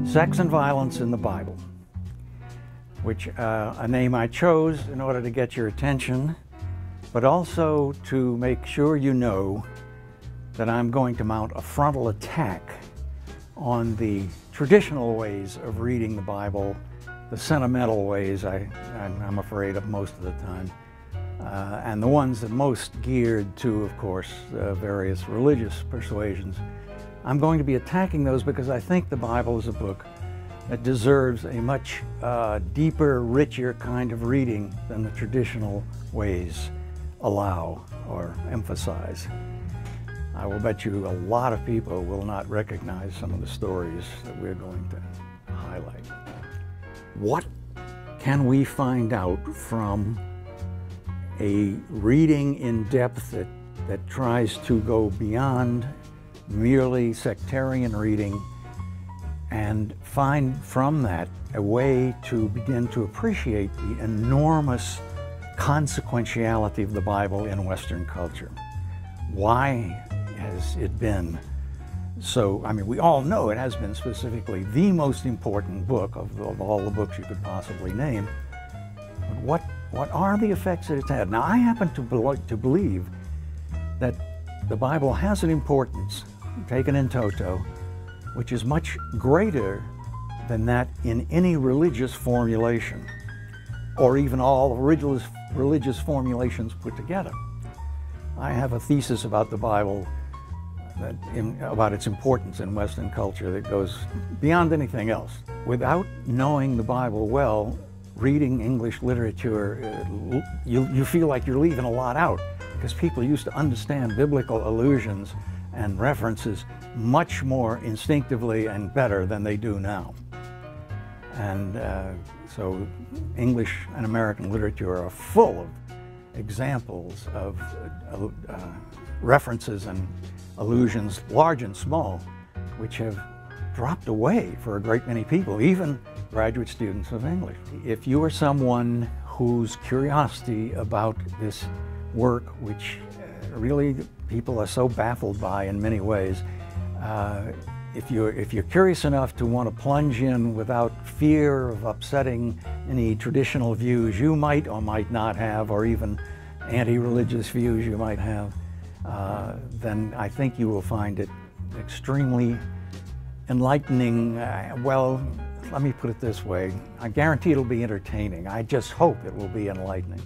Sex and Violence in the Bible, which a name I chose in order to get your attention, but also to make sure you know that I'm going to mount a frontal attack on the traditional ways of reading the Bible, the sentimental ways I'm afraid of most of the time, and the ones that most geared to, of course, various religious persuasions. I'm going to be attacking those because I think the Bible is a book that deserves a much deeper, richer kind of reading than the traditional ways allow or emphasize. I will bet you a lot of people will not recognize some of the stories that we're going to highlight. What can we find out from a reading in depth that tries to go beyond merely sectarian reading and find from that a way to begin to appreciate the enormous consequentiality of the Bible in Western culture? Why has it been so, I mean, we all know it has been specifically the most important book of all the books you could possibly name. But what are the effects that it's had? Now, I happen to believe that the Bible has an importance, taken in toto, which is much greater than that in any religious formulation, or even all religious formulations put together. I have a thesis about the Bible, about its importance in Western culture, that goes beyond anything else. Without knowing the Bible well, reading English literature, you feel like you're leaving a lot out, because people used to understand biblical allusions and references much more instinctively and better than they do now. And so English and American literature are full of examples of references and allusions, large and small, which have dropped away for a great many people, even graduate students of English. If you are someone whose curiosity about this work, which really people are so baffled by in many ways, if you're curious enough to want to plunge in without fear of upsetting any traditional views you might or might not have, or even anti-religious views you might have, then I think you will find it extremely enlightening. Well, let me put it this way. I guarantee it'll be entertaining. I just hope it will be enlightening.